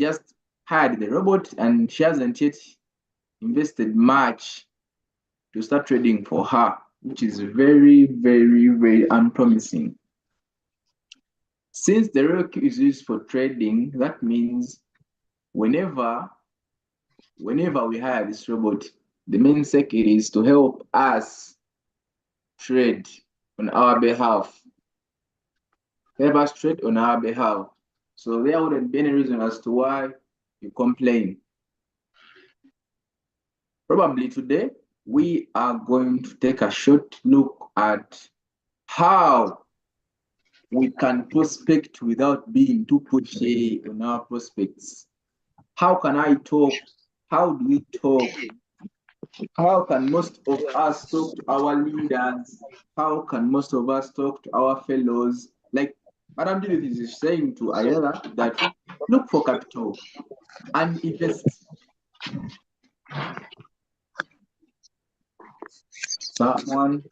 just hired the robot and she hasn't yet invested much to start trading for her, which is very, very, very unpromising. Since the rock is used for trading, that means whenever we hire this robot, the main circuit is to help us trade on our behalf. Help us trade on our behalf. So there wouldn't be any reason as to why you complain. Probably today, we are going to take a short look at how we can prospect without being too pushy on our prospects. How can I talk? How do we talk? How can most of us talk to our leaders? How can most of us talk to our fellows? Like Madam Judith is saying to Ayala that look for capital and invest. Someone.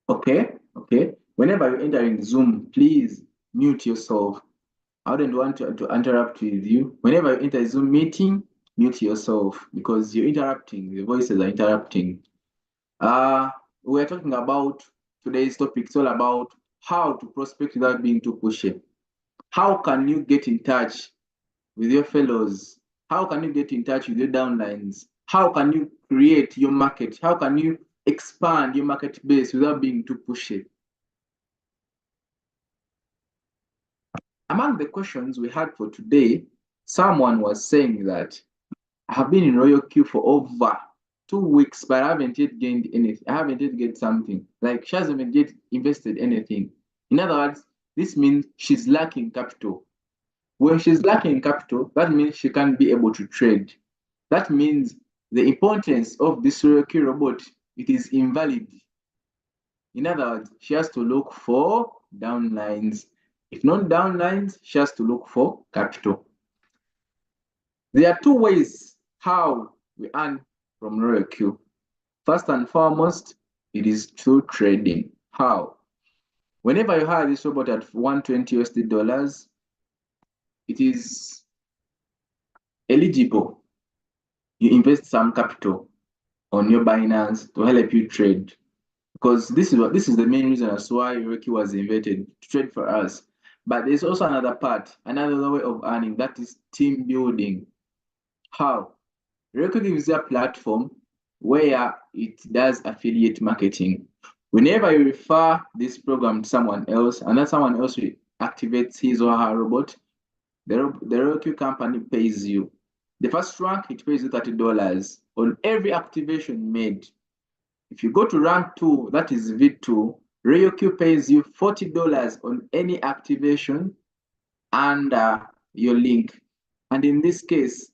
Okay. Whenever you're entering Zoom, please mute yourself. I wouldn't want to interrupt with you. Whenever you enter a Zoom meeting, mute yourself because you're interrupting, the voices are interrupting. We're talking about today's topic. It's all about how to prospect without being too pushy. How can you get in touch with your fellows? How can you get in touch with your downlines? How can you create your market? How can you expand your market base without being too pushy? Among the questions we had for today, someone was saying that I have been in Royal Queue for over 2 weeks, but I haven't yet gained anything. I haven't yet get something. Like she hasn't yet invested anything. In other words, this means she's lacking capital. When she's lacking capital, that means she can't be able to trade. That means the importance of this Royal Queue robot, it is invalid. In other words, she has to look for downlines. If not downlines, she has to look for capital. There are two ways how we earn from Royal Q. First and foremost, it is through trading. How? Whenever you hire this robot at 120 USD dollars, it is eligible. You invest some capital on your Binance to help you trade. Because this is the main reason as to why Royal Q was invented, to trade for us. But there's also another part, another way of earning, that is team building. How? Roku gives you a platform where it does affiliate marketing. Whenever you refer this program to someone else, and that someone else activates his or her robot, the Roku company pays you. The first rank, it pays you $30 on every activation made. If you go to rank 2, that is V2, Roku pays you $40 on any activation under your link. And in this case,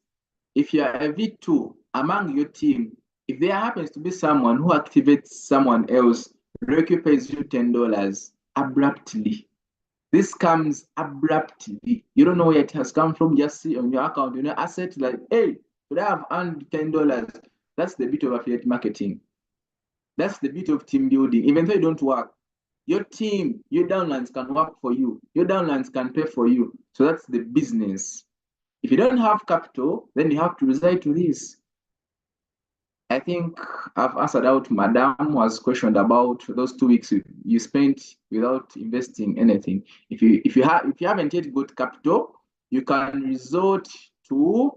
if you are a V2 among your team, if there happens to be someone who activates someone else, Roku pays you $10 abruptly. This comes abruptly. You don't know where it has come from. Just see on your account, you know, asset like, hey, could I have earned $10? That's the bit of affiliate marketing. That's the bit of team building. Even though you don't work, your team, your downlines can work for you. Your downlines can pay for you. So that's the business. If you don't have capital, then you have to resort to this. I think I've answered out Madam was questioned about those 2 weeks you spent without investing anything. If you haven't yet got capital, you can resort to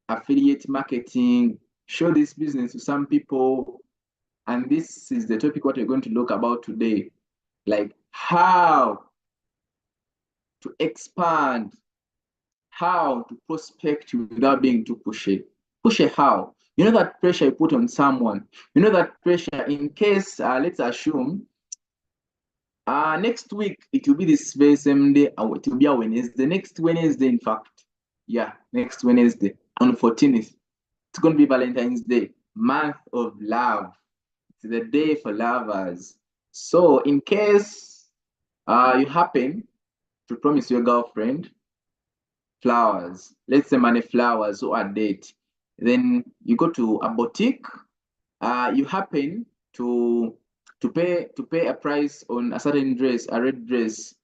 affiliate marketing, show this business to some people. And this is the topic what we're going to look about today. Like how to expand, how to prospect without being too pushy. Pushy how? You know that pressure you put on someone. You know that pressure in case, let's assume, next week it will be this very same day, or it will be a Wednesday. Next Wednesday, in fact. Yeah, next Wednesday on 14th. It's going to be Valentine's Day, month of love. It's the day for lovers. So in case you happen to promise your girlfriend flowers. Let's say money flowers or a date. Then you go to a boutique. You happen to pay a price on a certain dress, a red dress.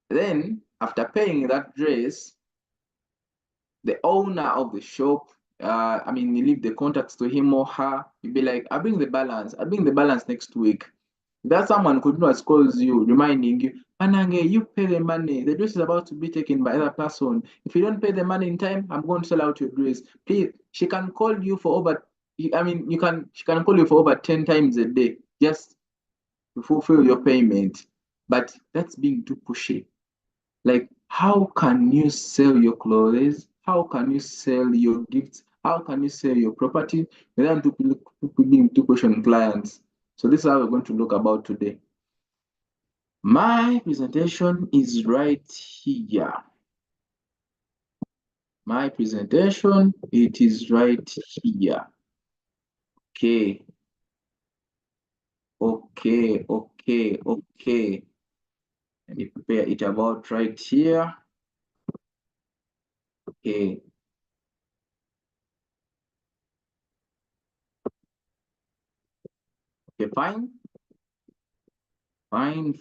Then after paying that dress, the owner of the shop, you leave the contacts to him or her. You be like, I'll bring the balance next week. That someone could not calls you, reminding you, Anange, you pay the money. The dress is about to be taken by other person. If you don't pay the money in time, I'm going to sell out your dress. Please, she can call you for over. She can call you for over 10 times a day just to fulfill your payment. But that's being too pushy. Like, how can you sell your clothes? How can you sell your gifts? How can you sell your property without being too pushy on clients? So this is how we're going to look about today. My presentation is right here. My presentation, it is right here. Okay. Okay. Let me prepare it about right here. Okay. Okay, fine. Fine.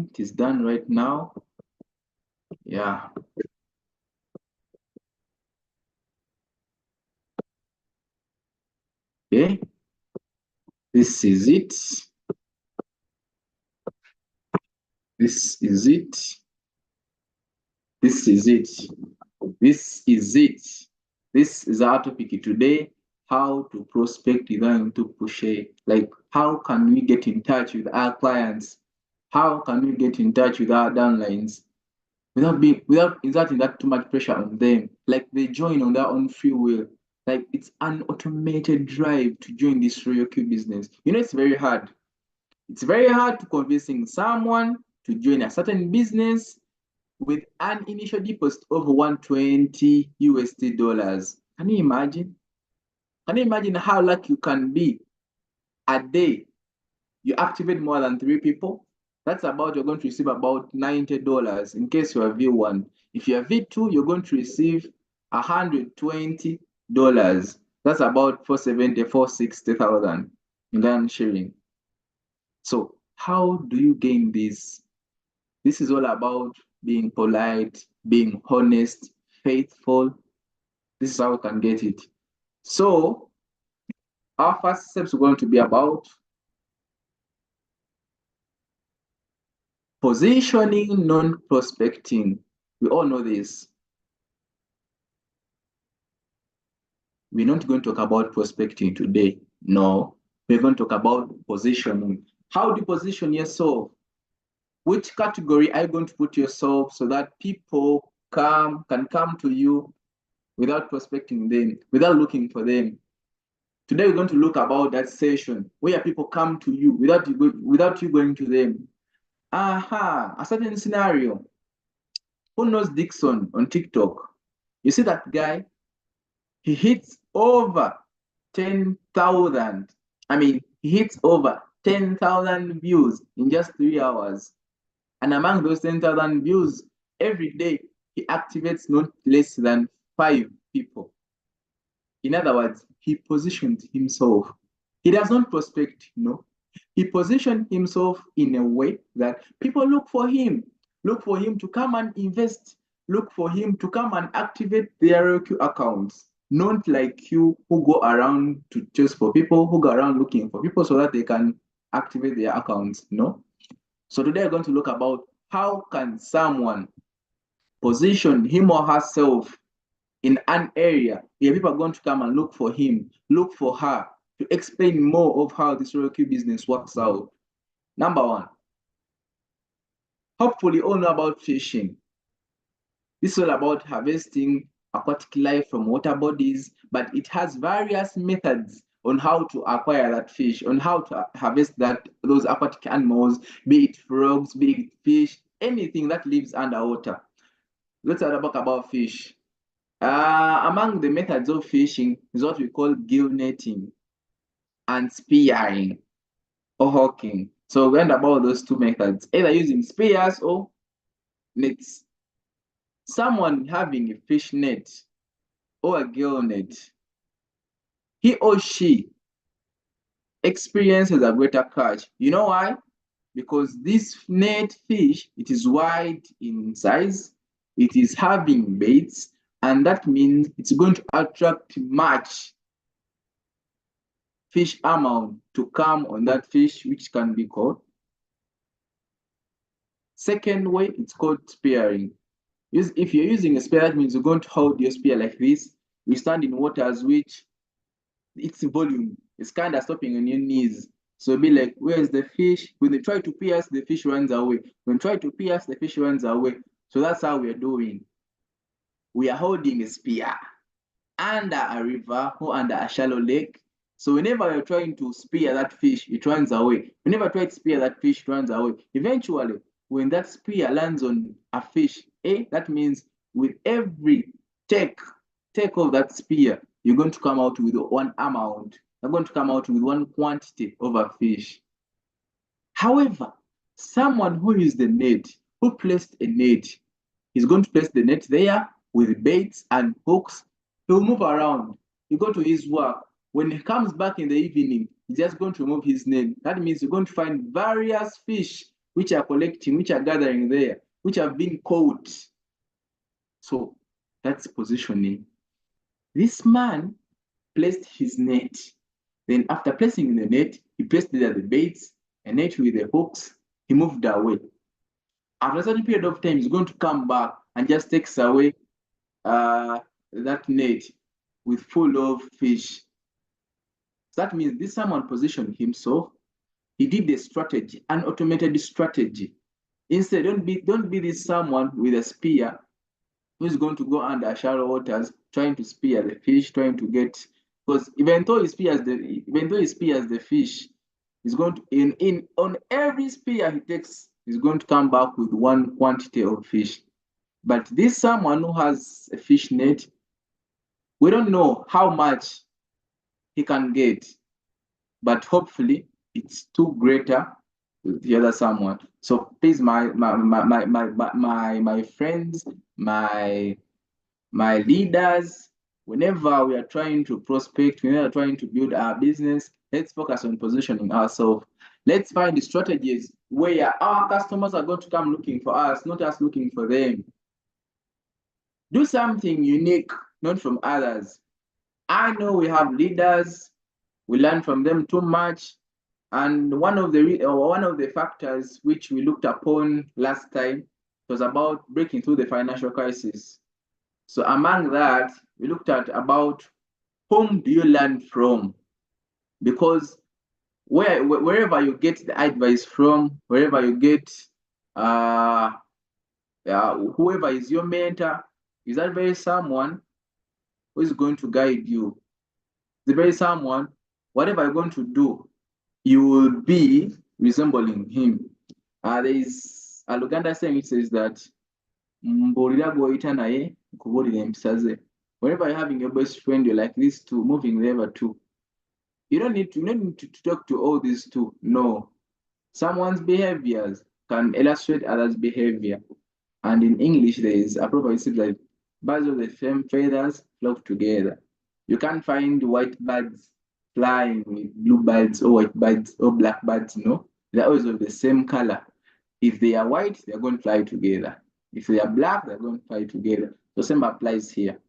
It is done right now. Yeah. Okay. This is it. This is it. This is it. This is it. This is our topic today. How to prospect without to push it. Like, how can we get in touch with our clients? How can we get in touch with our downlines without exerting that too much pressure on them? Like, they join on their own free will. Like, it's an automated drive to join this royal Q business. It's very hard. It's very hard to convincing someone to join a certain business with an initial deposit of 120 USD dollars. Can you imagine? Can you imagine how lucky you can be a day you activate more than 3 people? That's about, you're going to receive about $90 in case you're V1. If you're V2, you're going to receive $120. That's about 470, 460,000 in Ghana shilling. So how do you gain this? This is all about being polite, being honest, faithful. This is how we can get it. So our first steps are going to be about positioning, non-prospecting. We all know this. We're not going to talk about prospecting today. No, we're going to talk about positioning. How do you position yourself? Which category are you going to put yourself so that people can come to you without prospecting them, without looking for them? Today we're going to look about that session where people come to you without you going to them. A certain scenario. Who knows Dixon on TikTok? You see that guy? He hits over 10,000. He hits over 10,000 views in just 3 hours. And among those 10,000 views, every day he activates not less than 5 people. In other words, he positioned himself. He does not prospect, no. He positioned himself in a way that people look for him to come and invest, look for him to come and activate their RQ accounts. Not like you who go around to chase for people, who go around looking for people so that they can activate their accounts, no. So today we're going to look about how can someone position him or herself in an area where people are going to come and look for him, look for her, to explain more of how this Royal Q business works out. Number one, hopefully you all know about fishing. This is all about harvesting aquatic life from water bodies, but it has various methods on how to acquire that fish, on how to harvest those aquatic animals, be it frogs, be it fish, anything that lives underwater. Let's talk about fish. Among the methods of fishing is what we call gill netting and spearing or hooking. So we learned about those two methods, either using spears or nets. Someone having a fish net or a gill net, he or she experiences a greater catch. You know why? Because this net fish, it is wide in size, it is having baits, and that means it's going to attract much fish amount to come on that fish, which can be caught. Second way, it's called spearing. If you're using a spear, that means you're going to hold your spear like this. You stand in waters which its volume is kind of stopping on your knees. So be like, where's the fish? When they try to pierce, the fish runs away. When they try to pierce, the fish runs away. So that's how we're doing. We are holding a spear under a river or under a shallow lake. So whenever you're trying to spear that fish, it runs away. Whenever you try to spear that fish, it runs away. Eventually, when that spear lands on a fish, that means with every take of that spear, you're going to come out with one amount. You're going to come out with one quantity of a fish. However, someone who used the net, who placed a net, is going to place the net there with baits and hooks. He'll move around. He go to his work. When he comes back in the evening, he's just going to remove his net. That means you're going to find various fish which are collecting, which are gathering there, which have been caught. So that's positioning. This man placed his net. Then after placing the net, he placed there the baits, a net with the hooks. He moved away. After a certain period of time, he's going to come back and just takes away that net with full of fish. So that means this someone positioned himself. He did a strategy, an automated strategy. Instead, don't be this someone with a spear who's going to go under shallow waters trying to spear the fish, trying to get, because even though he spears the fish, he's going to on every spear he takes, he's going to come back with one quantity of fish. But this someone who has a fish net, we don't know how much he can get, but hopefully it's too greater with the other someone. So please, my friends, my leaders, whenever we are trying to prospect, whenever we are trying to build our business, let's focus on positioning ourselves. Let's find the strategies where our customers are going to come looking for us, not us looking for them. Do something unique, not from others. I know we have leaders, we learn from them too much. And one of the factors which we looked upon last time was about breaking through the financial crisis. So among that, we looked at about whom do you learn from? Because wherever you get the advice from, wherever you get whoever is your mentor, is that very someone who is going to guide you. The very someone, whatever you're going to do, you will be resembling him. There is a Luganda saying which says that whenever you're having your best friend, you're like this too, moving there too. You don't need to talk to all these two. No. Someone's behaviors can illustrate others' behavior. And in English, there is a proverb says that birds of the same feathers flock together. You can't find white birds flying with blue birds or white birds or black birds, no. They're always of the same color. If they are white, they're going to fly together. If they are black, they're going to fly together. The same applies here.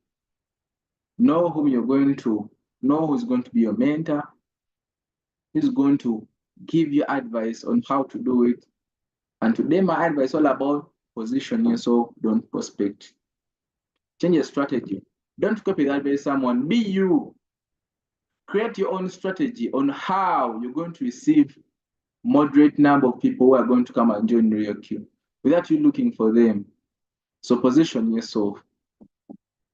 Know whom you're going to, know who's going to be your mentor, who's going to give you advice on how to do it. And today, my advice is all about position yourself, don't prospect. Change your strategy. Don't copy that by someone. Be you. Create your own strategy on how you're going to receive moderate number of people who are going to come and join your queue without you looking for them. So position yourself.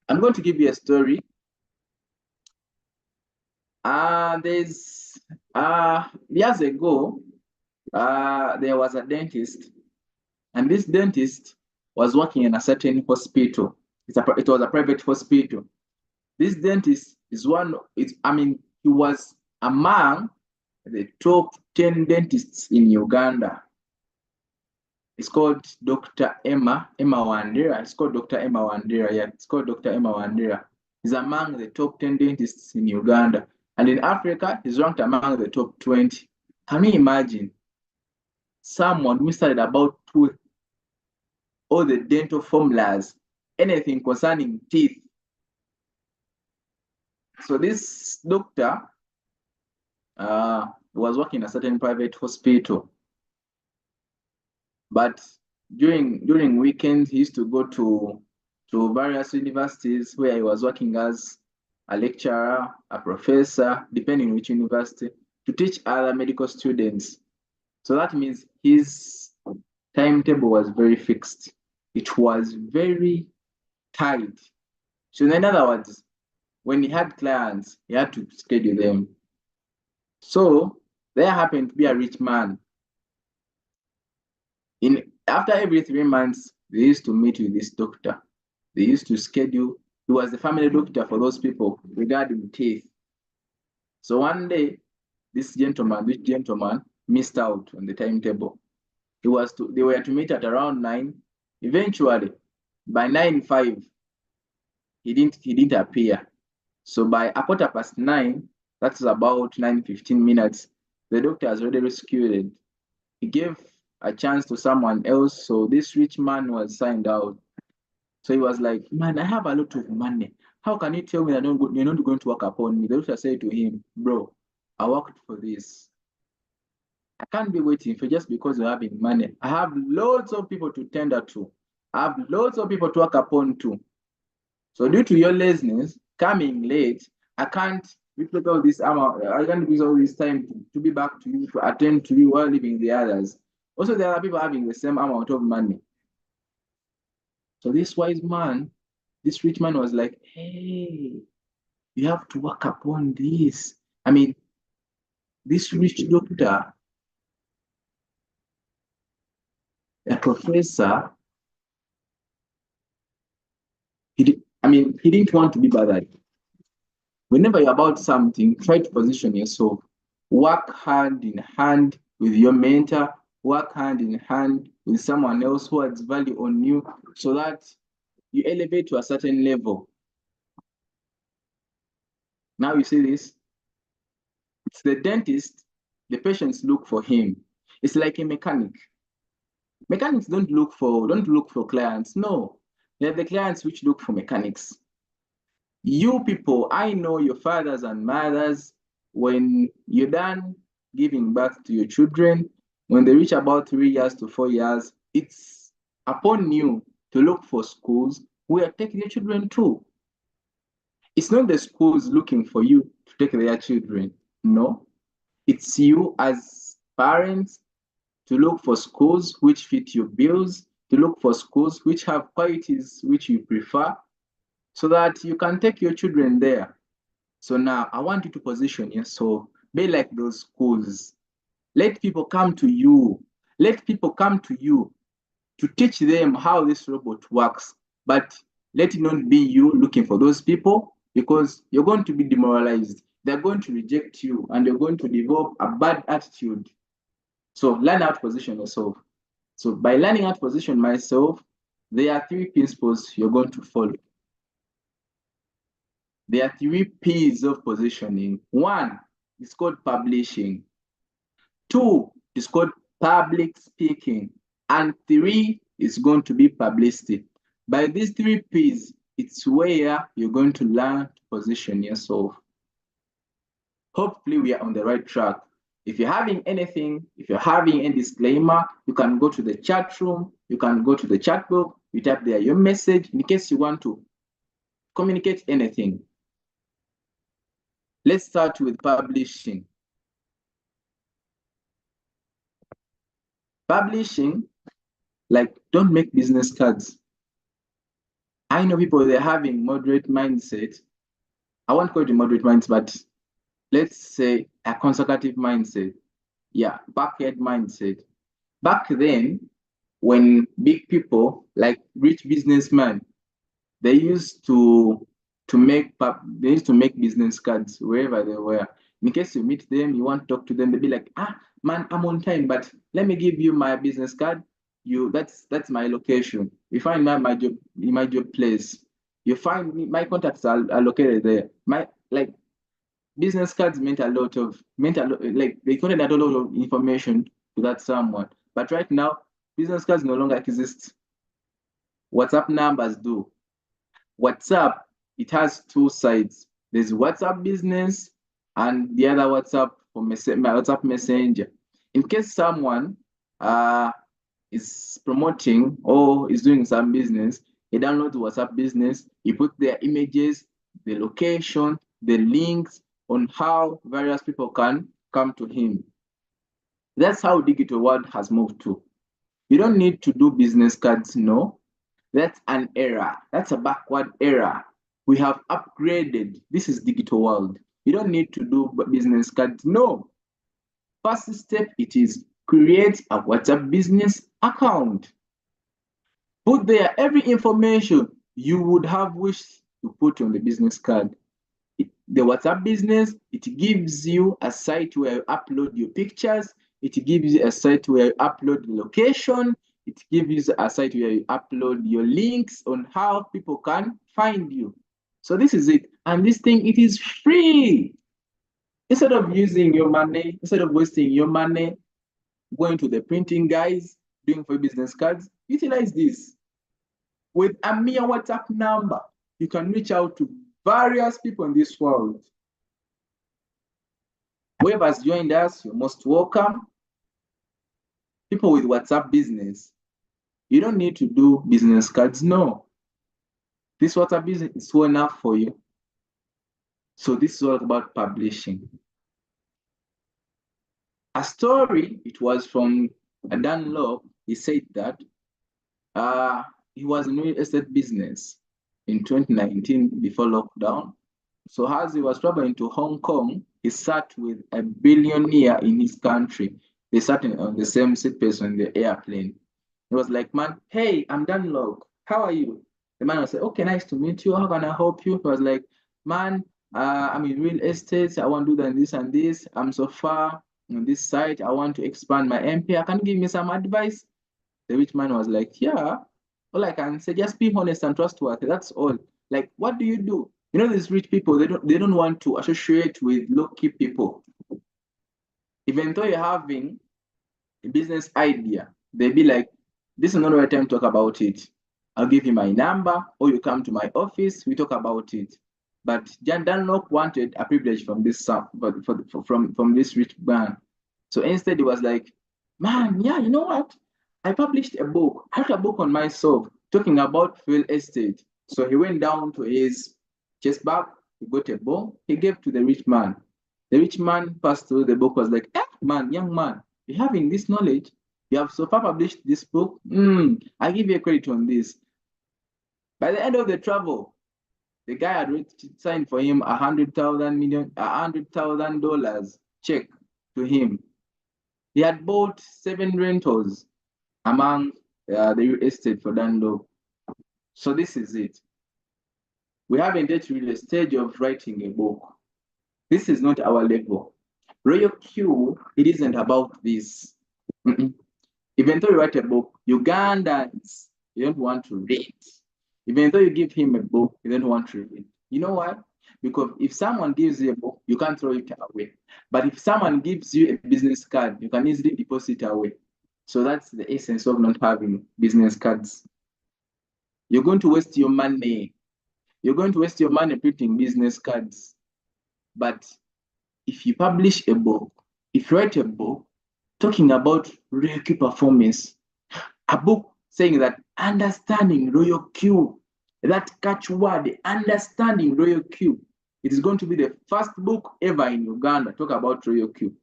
I'm going to give you a story. There's years ago, there was a dentist, and this dentist was working in a certain hospital. It was a private hospital. This dentist is he was among the top 10 dentists in Uganda. It's called Dr. Emma Wandera. It's called Dr. Emma Wandera. Yeah, it's called Dr. Emma Wandera. He's among the top 10 dentists in Uganda. And in Africa, he's ranked among the top 20. Can you imagine someone who studied about tooth, all the dental formulas, anything concerning teeth? So this doctor was working in a certain private hospital, but during weekends he used to go to various universities where he was working as a lecturer, a professor, depending on which university, to teach other medical students. So that means his timetable was very fixed. It was very tight. So in other words, when he had clients, he had to schedule them. So there happened to be a rich man. After every 3 months, they used to meet with this doctor. They used to schedule. He was the family doctor for those people regarding teeth. So one day, this gentleman missed out on the timetable. They were to meet at around 9. Eventually, by 9:05, he didn't appear. So by a 9:15, that's about 9:15, the doctor has already rescued. He gave a chance to someone else. So this rich man was signed out. So he was like, man, I have a lot of money. How can you tell me that you're not going to work upon me? The doctor said to him, bro, I worked for this. I can't be waiting for just because you're having money. I have loads of people to tender to. I have loads of people to work upon too. So due to your laziness, coming late, I can't replace all this amount. I can't use all this time to be back to you, to attend to you while leaving the others. Also, there are people having the same amount of money. So this wise man, this rich man was like, hey, you have to work upon this. I mean, this rich doctor, a professor, he didn't want to be bothered. Whenever you're about something, try to position yourself. Work hand in hand with your mentor, work hand in hand with someone else who adds value on you so that you elevate to a certain level. Now you see this? It's the dentist, the patients look for him. It's like a mechanic. Mechanics don't look for clients. No. They're the clients which look for mechanics. You people, I know your fathers and mothers, when you're done giving birth to your children, when they reach about 3 years to 4 years, it's upon you to look for schools where take your children to. It's not the schools looking for you to take their children. No, it's you as parents to look for schools which fit your bills, to look for schools which have qualities which you prefer, so that you can take your children there. So now I want you to position yourself, be like those schools. Let people come to you. Let people come to you to teach them how this robot works. But let it not be you looking for those people, because you're going to be demoralized. They're going to reject you and you're going to develop a bad attitude. So learn how to position yourself. So by learning how to position myself, there are 3 principles you're going to follow. There are 3 P's of positioning. 1 is called publishing. 2 is called public speaking. And 3 is going to be publicity. By these 3 P's, it's where you're going to learn to position yourself. Hopefully, we are on the right track. If you're having anything, if you're having a disclaimer, you can go to the chat room, you can go to the chat box, you type there your message in case you want to communicate anything. Let's start with publishing. Publishing, like, don't make business cards. I know people, they're having moderate mindset. I won't call it a moderate mindset, but let's say a conservative mindset. Yeah, backyard mindset. Back then, when big people like rich businessmen, they used to make business cards wherever they were. In case you meet them, you want to talk to them, they'll be like, ah, man, I'm on time, but let me give you my business card. that's my location. You find my job place. You find my contacts are located there. My like business cards like they contain a lot of information to that someone. But right now, business cards no longer exist. WhatsApp numbers do. WhatsApp, it has two sides. There's WhatsApp business and the other WhatsApp for my WhatsApp messenger. In case someone uh, is promoting or is doing some business, he downloads WhatsApp business, he put their images, the location, the links on how various people can come to him. That's how digital world has moved to. You don't need to do business cards, no. That's an era. That's a backward era. We have upgraded. This is digital world. You don't need to do business cards, no. First step, it is create a WhatsApp business account. Put there every information you would have wished to put on the business card. The WhatsApp business, it gives you a site where you upload your pictures. It gives you a site where you upload the location. It gives you a site where you upload your links on how people can find you. So this is it. And this thing, it is free. Instead of using your money, instead of wasting your money, going to the printing guys, doing for business cards, utilize this. With a mere WhatsApp number, you can reach out to various people in this world. Whoever has joined us, you're most welcome. People with WhatsApp business, you don't need to do business cards, no. This WhatsApp business is well enough for you. So this is all about publishing. A story, it was from Dunlop. He said that he was in real estate business in 2019 before lockdown. So as he was traveling to Hong Kong, he sat with a billionaire in his country. They sat on the same seatbelt on the airplane. He was like, man, hey, I'm Dunlop. How are you? The man was like, okay, nice to meet you. How can I help you? He was like, man, I'm in real estate. I want to do this and this. I'm so far on this site. I want to expand my empire. Can you give me some advice? The rich man was like, yeah, all I can say, just be honest and trustworthy. That's all. Like, what do you do? You know, these rich people, they don't want to associate with low-key people. Even though you're having a business idea, they'll be like, this is not the right time to talk about it. I'll give you my number, or you come to my office, we talk about it. But Jan Dunlop wanted a privilege from this from this rich man. So instead, he was like, man, yeah, you know what? I published a book. I wrote a book on myself talking about real estate. So he went down to his chest bag, he got a book, he gave to the rich man. The rich man passed through the book, was like, man, young man, you having this knowledge, you have so far published this book. I give you a credit on this. By the end of the travel, the guy had signed for him $100,000 check to him. He had bought 7 rentals among the real estate for Dunlop. So this is it. We haven't yet reached the stage of writing a book. This is not our level. Royal Q, it isn't about this. Even though you write a book, Ugandans, you don't want to read. Even though you give him a book, you don't want to read. You know why? Because if someone gives you a book, you can't throw it away. But if someone gives you a business card, you can easily deposit it away. So that's the essence of not having business cards. You're going to waste your money. You're going to waste your money printing business cards. But if you publish a book, if you write a book talking about Royal Q performance, a book saying that understanding Royal Q, that catchword, understanding Royal Q, it is going to be the first book ever in Uganda talk about Royal Q.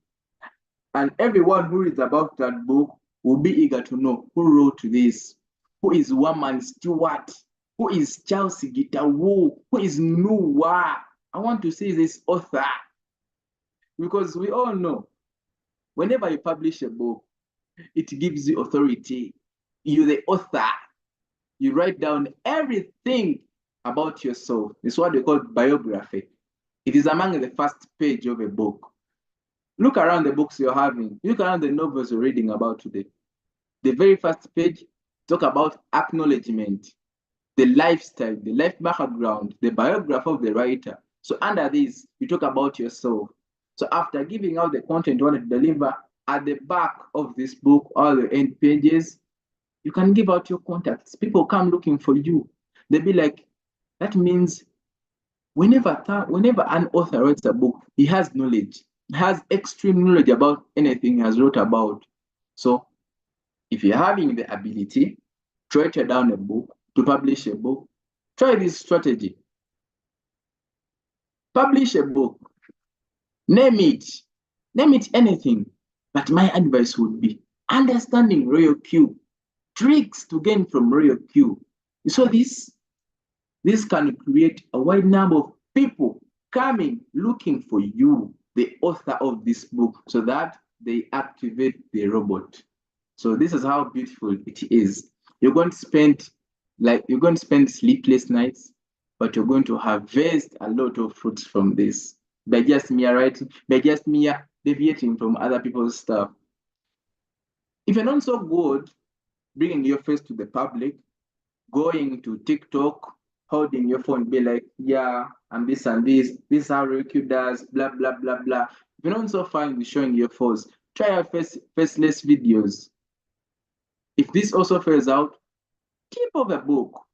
And everyone who reads about that book will be eager to know who wrote this, who is Woman Stewart, who is Chelsea Gitawu, who is Nuwa. I want to see this author. Because we all know, whenever you publish a book, it gives you authority. You're the author. You write down everything about yourself. It's what they call biography. It is among the first page of a book. Look around the books you're having. Look around the novels you're reading about today. The very first page talk about acknowledgement, the lifestyle, the life background, the biography of the writer. So under this, you talk about yourself. So after giving out the content you want to deliver, at the back of this book, all the end pages, you can give out your contacts. People come looking for you. They'll be like, that means whenever an author writes a book, he has knowledge. He has extreme knowledge about anything he has wrote about. So if you're having the ability to write down a book, to publish a book, try this strategy. Publish a book. Name it anything. But my advice would be understanding Royal Q, tricks to gain from Royal Q. So this can create a wide number of people coming looking for you, the author of this book, so that they activate the robot. So this is how beautiful it is. You're going to spend sleepless nights, but you're going to harvest a lot of fruits from this by just mere writing, by just mere deviating from other people's stuff. If you're not so good bringing your face to the public, going to TikTok, holding your phone, be like, yeah, I'm this and this is how Riku does, blah, blah, blah, blah. If you're not so fine with showing your face, try out faceless videos. If this also fails out, keep up a book.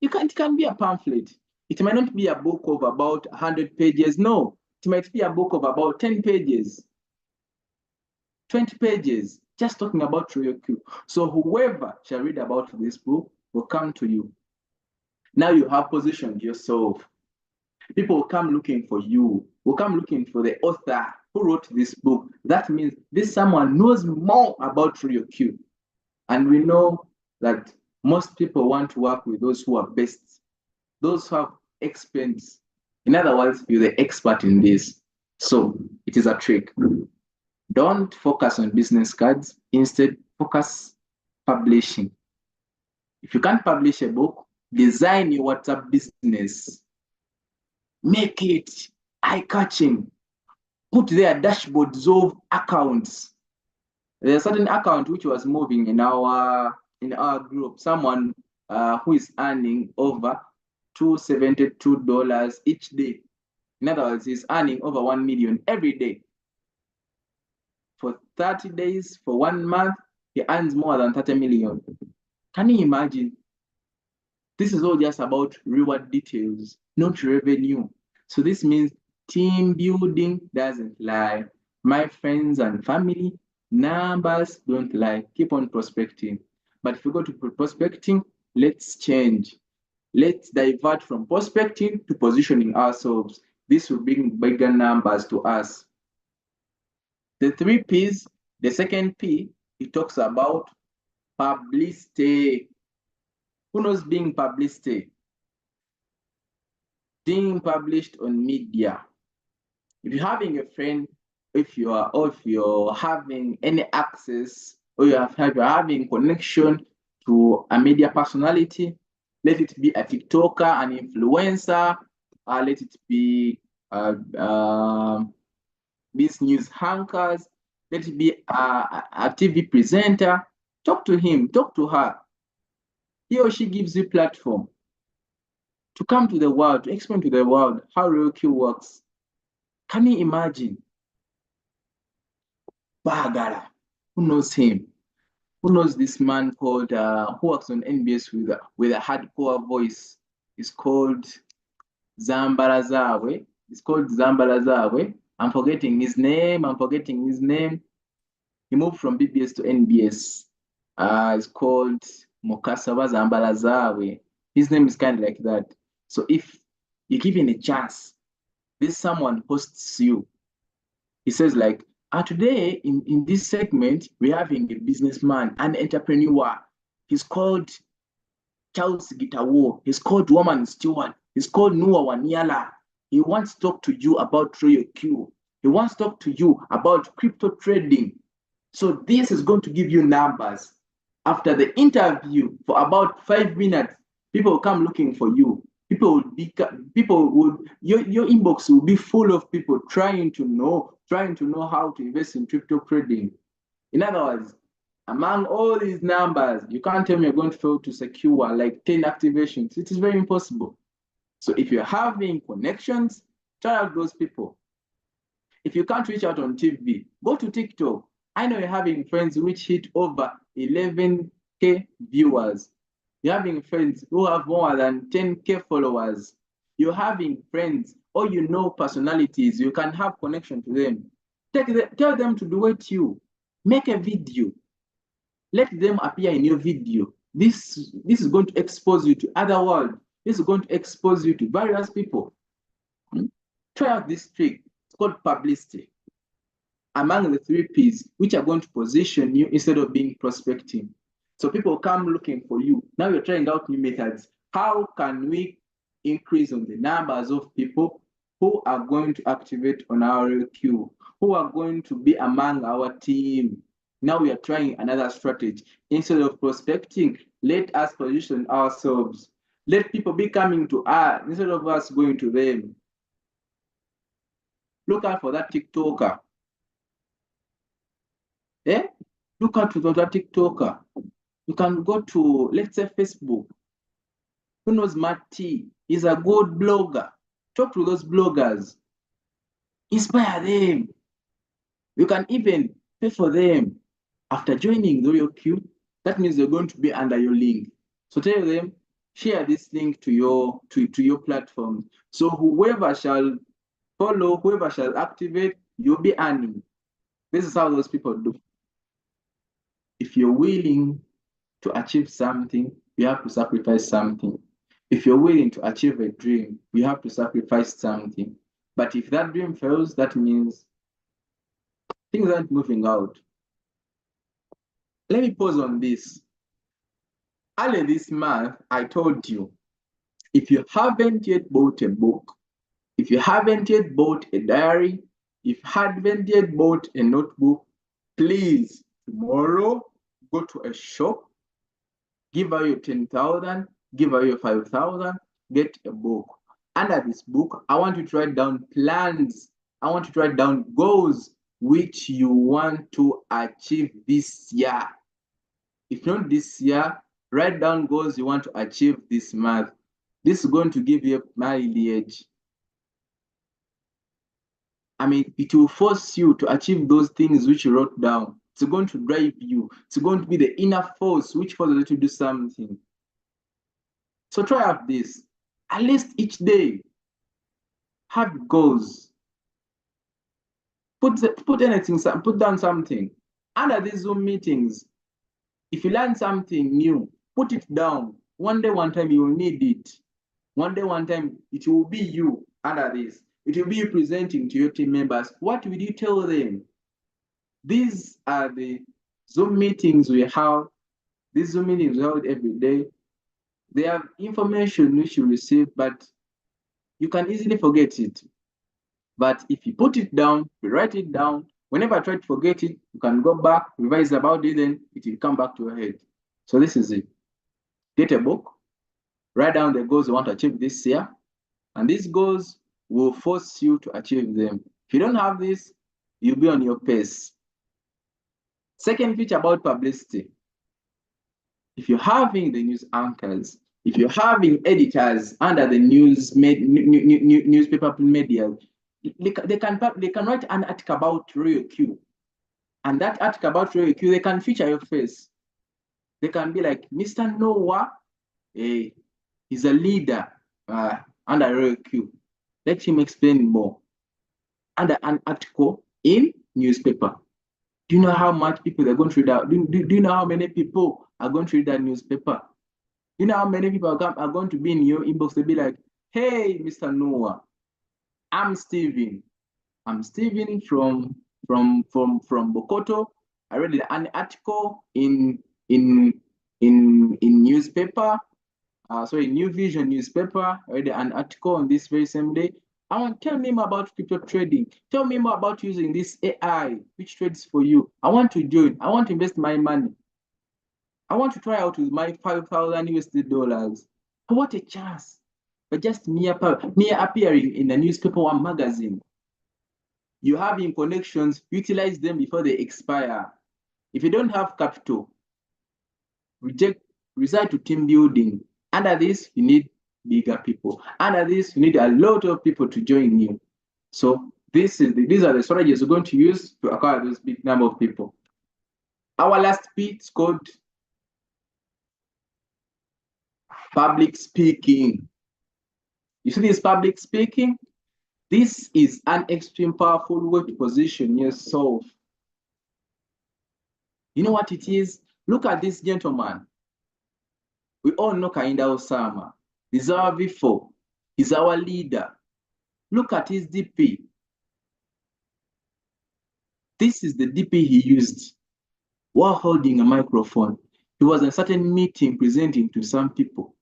It can be a pamphlet. It might not be a book of about 100 pages. No, it might be a book of about 10 pages, 20 pages, just talking about Ryoku. So whoever shall read about this book will come to you. Now you have positioned yourself. People will come looking for you, will come looking for the author who wrote this book. That means this someone knows more about Ryoku. And we know that most people want to work with those who are best, those who have experience. In other words, you're the expert in this. So it is a trick. Don't focus on business cards. Instead, focus publishing. If you can't publish a book, design your WhatsApp business. Make it eye-catching. Put there dashboards of accounts. There's a certain account which was moving in our group. Someone who is earning over $272 each day. In other words, he's earning over 1 million every day. For 30 days, for 1 month, he earns more than 30 million. Can you imagine? This is all just about reward details, not revenue. So this means team building doesn't lie. My friends and family, numbers don't lie. Keep on prospecting. But if you go to prospecting, let's change. Let's divert from prospecting to positioning ourselves. This will bring bigger numbers to us. The 3 P's, the second P, it talks about publicity. Who knows being publicity? Being published on media. If you're having a friend, if you're having any access, or you're having connection to a media personality, let it be a TikToker, an influencer, let it be these news anchors, let it be a TV presenter. Talk to him, talk to her. He or she gives you platform to come to the world, to explain to the world how Roku works. Can you imagine? Bagara, who knows him? Who knows this man called, who works on NBS with a hardcore voice? It's called Zambalazawe. It's called Zambalazawe. I'm forgetting his name. He moved from BBS to NBS. It's called Mokasawa Zambalazawe. His name is kind of like that. So if you're given a chance, this someone hosts you. He says like, today in this segment, we're having a businessman, an entrepreneur. He's called Charles Gitawo. He's called Woman Stewart. He's called Noah Waniala. He wants to talk to you about Q. He wants to talk to you about crypto trading. So this is going to give you numbers. After the interview, for about 5 minutes, people will come looking for you. Your inbox will be full of people trying to know how to invest in crypto trading. In other words, Among all these numbers, you can't tell me you're going to fail to secure like 10 activations. It is very impossible. So if you're having connections, try out those people. If you can't reach out on TV, go to TikTok. I know you're having friends which hit over 11K viewers. You're having friends who have more than 10K followers. You're having friends or you know personalities. You can have connection to them. Tell them to duet you. Make a video. Let them appear in your video. This is going to expose you to other world. This is going to expose you to various people. Try out this trick. It's called publicity. Among the 3 P's, which are going to position you instead of being prospecting. So people come looking for you. Now you're trying out new methods. How can we increase on the numbers of people who are going to activate on our queue, who are going to be among our team? Now we are trying another strategy. Instead of prospecting, let us position ourselves. Let people be coming to us instead of us going to them. Look out for that TikToker. Eh? Look out for that TikToker. You can go to, let's say, Facebook. Who knows Matt T? He's a good blogger. Talk to those bloggers. Inspire them. You can even pay for them. After joining the Royal Queue, that means they're going to be under your link. So tell them, share this link to your platform. So whoever shall follow, whoever shall activate, you'll be earning. This is how those people do. If you're willing to achieve something, you have to sacrifice something. If you're willing to achieve a dream, you have to sacrifice something. But if that dream fails, that means things aren't moving out. Let me pause on this. Earlier this month, I told you, if you haven't yet bought a book, if you haven't yet bought a diary, if you haven't yet bought a notebook, please, tomorrow, go to a shop, give her your 10,000, give her your 5,000, get a book. Under this book, I want you to write down plans. I want you to write down goals which you want to achieve this year. If not this year, write down goals you want to achieve this month. This is going to give you a mileage. I mean, it will force you to achieve those things which you wrote down. It's going to drive you. It's going to be the inner force which forces you to do something. So try out this. At least each day, have goals. Put down something. Under these Zoom meetings, if you learn something new, put it down. One day, one time, you will need it. One day, one time, it will be you under this. It will be you presenting to your team members. What will you tell them? These are the Zoom meetings we have. These Zoom meetings we hold every day. They have information which you receive, but you can easily forget it. But if you put it down, you write it down, whenever I try to forget it, you can go back, revise about it, then it will come back to your head. So this is it. Get a book, write down the goals you want to achieve this year, and these goals will force you to achieve them. If you don't have this, you'll be on your pace. Second feature about publicity. If you're having the news anchors, if you're having editors under the newspaper media, they can write an article about Royal Q. And that article about Royal Q, they can feature your face. They can be like, Mr. Noah, he's a leader under Royal Q. Let him explain more. Under an article in newspaper. Do you know how much people are going to read that? Do you know how many people are going to read that newspaper? You know how many people are going to be in your inbox to be like, hey, Mr. Noah, I'm Steven. I'm Steven from Bokoto. I read an article in newspaper. Sorry, New Vision newspaper. I read an article on this very same day. Tell me more about crypto trading. Tell me more about using this AI, which trades for you. I want to join. I want to invest my money. I want to try out with my 5,000 USD dollars. What a chance! But just me appearing in a newspaper or magazine. You having connections, utilize them before they expire. If you don't have capital, reside to team building. Under this, you need bigger people. Under this, you need a lot of people to join you. So these are the strategies we're going to use to acquire this big number of people. Our last P is called public speaking. You see this public speaking? This is an extreme powerful way to position yourself. You know what it is? Look at this gentleman. We all know Kainda Osama. He's our V4. He's our leader. Look at his DP. This is the DP he used while holding a microphone. He was in a certain meeting presenting to some people.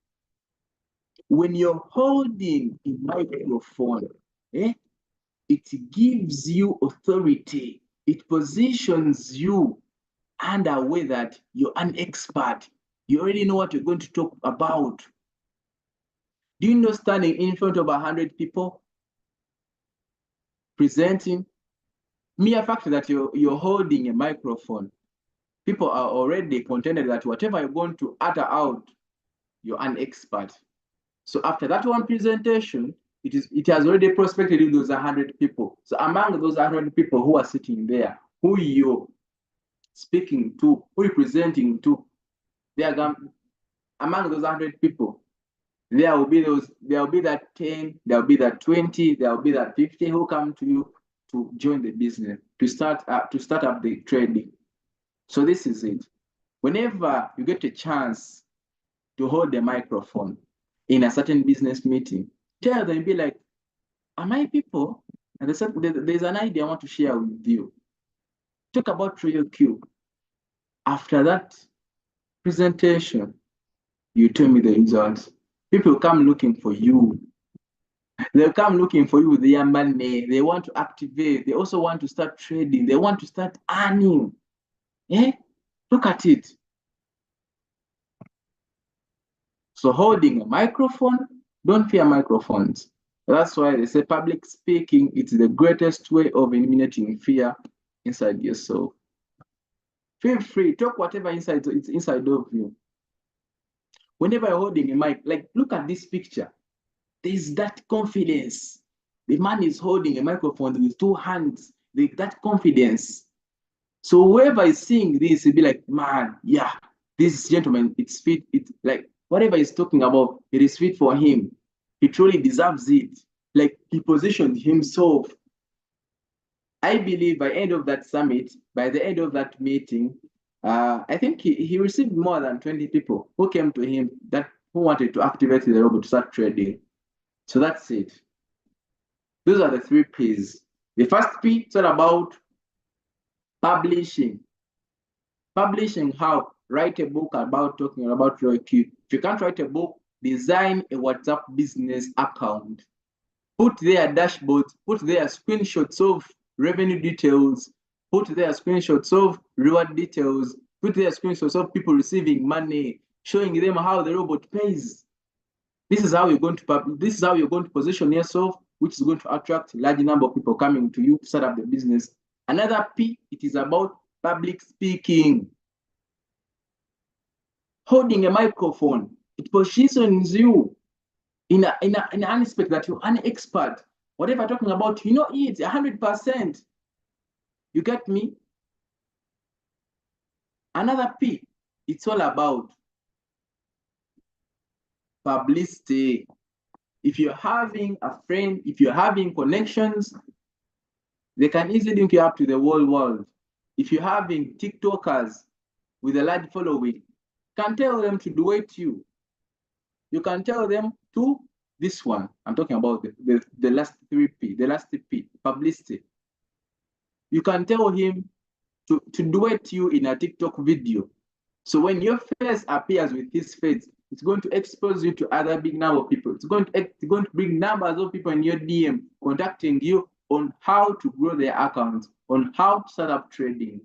When you're holding a microphone, it gives you authority. It positions you under a way that you're an expert. You already know what you're going to talk about. Do you know standing in front of 100 people presenting? Mere fact that you're holding a microphone, people are already contended that whatever you're going to utter out, you're an expert. So after that one presentation, it has already prospected you those 100 people. So among those 100 people who are sitting there, who you're speaking to, who you're presenting to, they are among those 100 people, there will be that 10, there will be that 20, there will be that 50 who come to you to join the business, to start up the trading. So this is it. Whenever you get a chance to hold the microphone in a certain business meeting, tell them, be like, am I people? And there's an idea I want to share with you. Talk about Trio Q. After that presentation, you tell me the results. People come looking for you. They'll come looking for you with their money. They want to activate. They also want to start trading. They want to start earning. Look at it. So holding a microphone, don't fear microphones. That's why they say public speaking, it's the greatest way of eliminating fear inside yourself. Feel free, talk whatever it's inside of you. Whenever you're holding a mic, like look at this picture. There's that confidence. The man is holding a microphone with two hands. That confidence. So whoever is seeing this, will be like, man, yeah, this gentleman, it's fit. It's like whatever he's talking about, it is fit for him. He truly deserves it. Like he positioned himself. I believe by end of that summit, by the end of that meeting, I think he received more than 20 people who came to him who wanted to activate the robot to start trading. So that's it. Those are the 3 P's. The first P is all about publishing. Publishing how? Write a book about talking about Roy Q. If you can't write a book, design a WhatsApp business account. Put their dashboards, put their screenshots of revenue details, put their screenshots of reward details, put their screenshots of people receiving money, showing them how the robot pays. This is how you're going to position yourself, which is going to attract a large number of people coming to you to set up the business. Another P, it is about public speaking. Holding a microphone, it positions you in an aspect that you're an expert. Whatever I'm talking about, you know it 100%. You get me? Another P, it's all about publicity. If you're having a friend, if you're having connections, they can easily link you up to the whole world. If you're having TikTokers with a large following, you can tell them to duet you. You can tell them to this one. I'm talking about the last 3 P, the last P, publicity. You can tell him to duet you in a TikTok video. So when your face appears with his face, it's going to expose you to other big number of people. It's going to bring numbers of people in your DM contacting you on how to grow their accounts, on how to set up trading.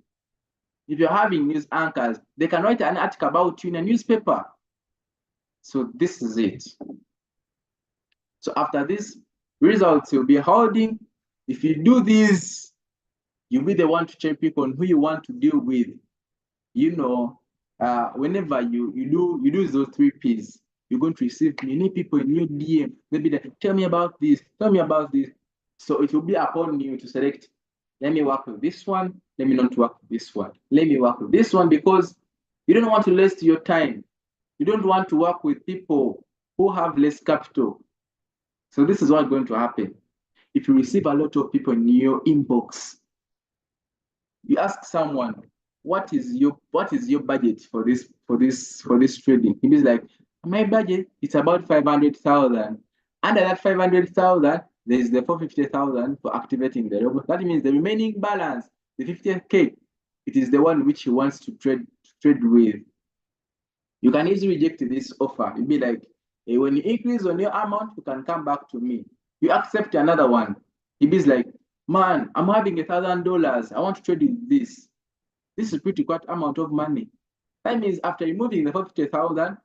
If you're having news anchors, they can write an article about you in a newspaper. So this is it. So after this, results you'll be holding. If you do this, you'll be the one to check people on who you want to deal with. whenever you do those 3 Ps, you're going to receive many people in your DM. Maybe that tell me about this, tell me about this. So it will be upon you to select, let me work with this one, let me not work with this one, let me work with this one, because you don't want to waste your time. You don't want to work with people who have less capital. So this is what's going to happen. If you receive a lot of people in your inbox, you ask someone, what is your budget for this trading? He is like, my budget is about 500,000. Under that 500,000, there is the 450,000 for activating the robot. That means the remaining balance, the 50K, it is the one which he wants to trade with. You can easily reject this offer. You'll be like, hey, when you increase on your amount, you can come back to me. You accept another one. He be like, man, I'm having $1,000. I want to trade with this. This is pretty quite amount of money. That means after removing the 50,000,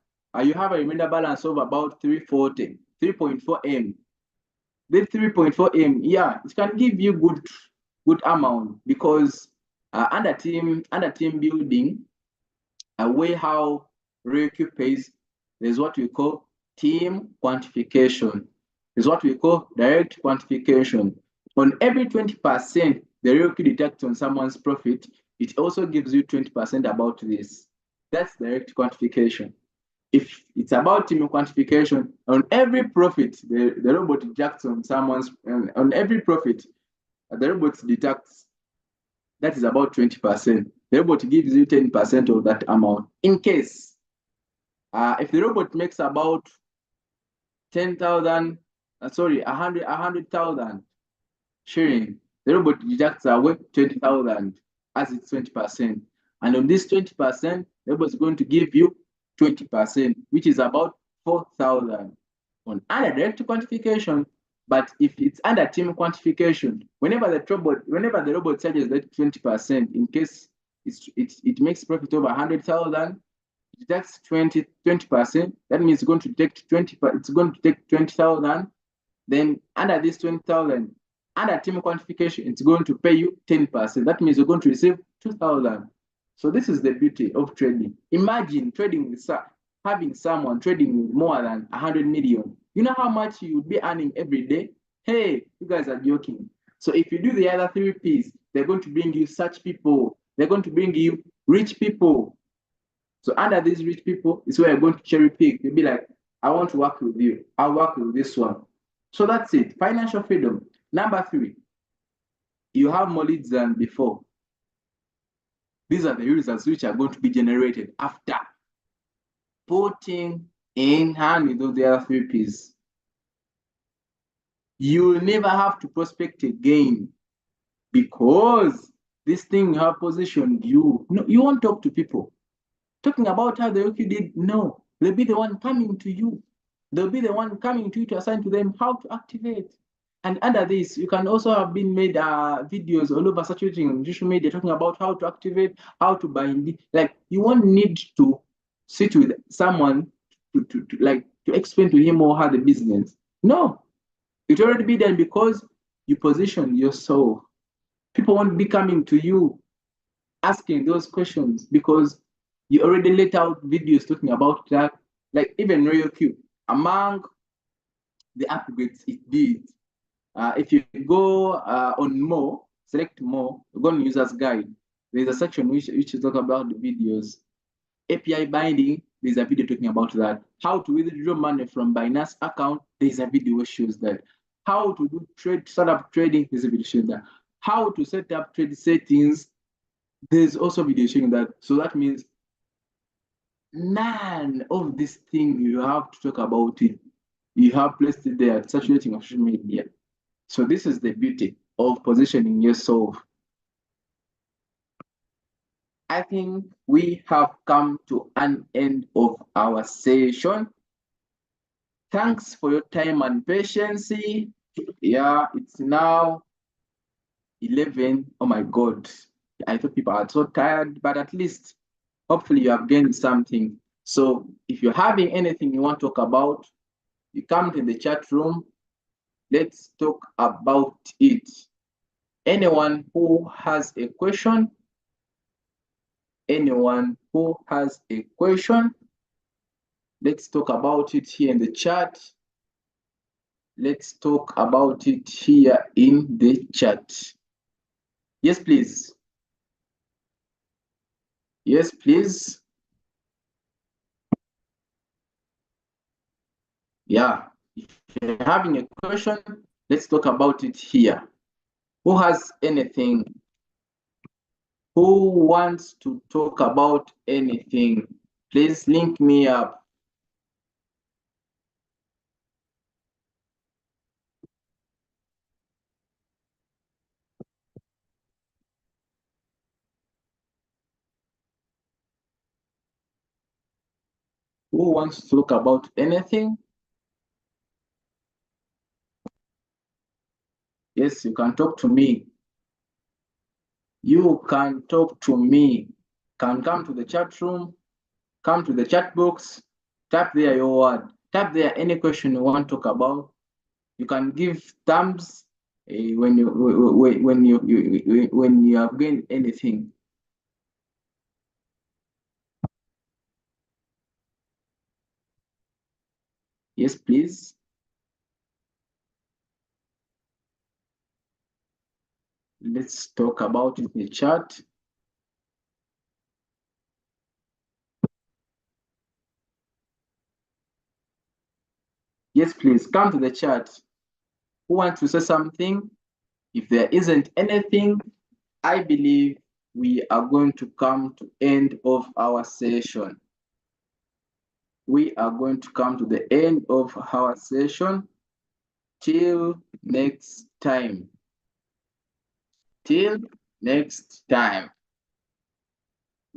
you have a remainder balance of about 340, 3.4 M. The 3.4 M, yeah, it can give you good amount, because under team building, a way how REQ pays, there's what we call team quantification. There's what we call direct quantification. On every 20% the REQ deducts on someone's profit, it also gives you 20% about this. That's direct quantification. If it's about team quantification, on every profit, the robot deducts on someone's, on every profit, the robot deducts, that is about 20%. The robot gives you 10% of that amount. In case, if the robot makes about 10,000, 100,000 sharing, the robot deducts away 20,000 as it's 20%. And on this 20%, the robot is going to give you 20%, which is about 4,000 on under direct quantification. But if it's under team quantification, whenever the robot charges that 20%, in case it makes profit over 100,000, it takes 20%. That means it's going to take 20,000. Then under this 20,000, under team quantification, it's going to pay you 10%. That means you're going to receive 2,000. So this is the beauty of trading. Imagine having someone trading with more than 100 million. You know how much you would be earning every day? Hey, you guys are joking. So if you do the other 3 Ps, they're going to bring you such people. They're going to bring you rich people. So under these rich people is where you're going to cherry pick. You'll be like, I want to work with you. I'll work with this one. So that's it. Financial freedom. Number 3, you have more leads than before. These are the results which are going to be generated after putting in hand with those the other 3 Ps. You will never have to prospect again, because this thing you have positioned you. No, you won't talk to people talking about how the work you did. No, they'll be the one coming to you. They'll be the one coming to you to assign to them how to activate. And under this, you can also have been made videos all over saturating on social media talking about how to activate, how to bind. Like, you won't need to sit with someone to explain to him or her the business. No, it already be done, because you position yourself. People won't be coming to you asking those questions, because you already let out videos talking about that. Like even Royal Q, among the upgrades it did, if you go on more, select more, go on users guide, there's a section which is talking about the videos. API binding, there's a video talking about that. How to withdraw money from Binance account, there's a video which shows that. How to do startup trading, there's a video showing that. How to set up trade settings, there's also a video showing that. So that means none of these things you have to talk about it. You have placed it there, saturating of social media. So this is the beauty of positioning yourself. I think we have come to an end of our session. Thanks for your time and patience. Yeah, it's now 11. Oh my God. I thought people are so tired, but at least hopefully you have gained something. So if you're having anything you want to talk about, you come to the chat room. Let's talk about it. Anyone who has a question, anyone who has a question. Let's talk about it here in the chat. Let's talk about it here in the chat. Yes, please. Yes, please. Yeah, if you're having a question, let's talk about it here. Who has anything? Who wants to talk about anything? Please link me up. Who wants to talk about anything? Yes, you can talk to me. You can talk to me. Can come to the chat room, come to the chat box, type there your word, type there any question you want to talk about. You can give thumbs when you have gained anything. Yes, please. Let's talk about it in the chat. Yes, please come to the chat. Who wants to say something? If there isn't anything, I believe we are going to come to end of our session. We are going to come to the end of our session. Till next time. Till next time.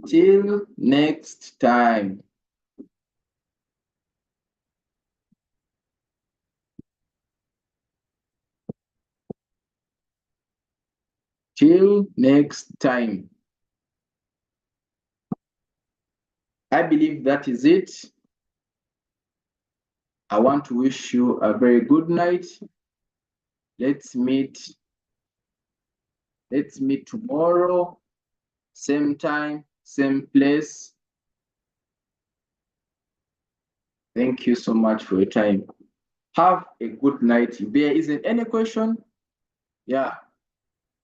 Till next time. Till next time. I believe that is it. I want to wish you a very good night. Let's meet tomorrow, same time, same place. Thank you so much for your time. Have a good night. If there isn't any question, yeah,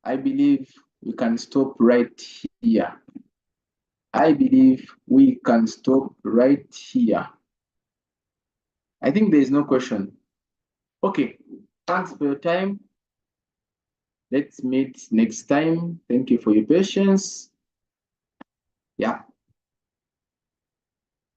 I believe we can stop right here. I believe we can stop right here. I think there is no question. Okay, thanks for your time. Let's meet next time. Thank you for your patience. Yeah.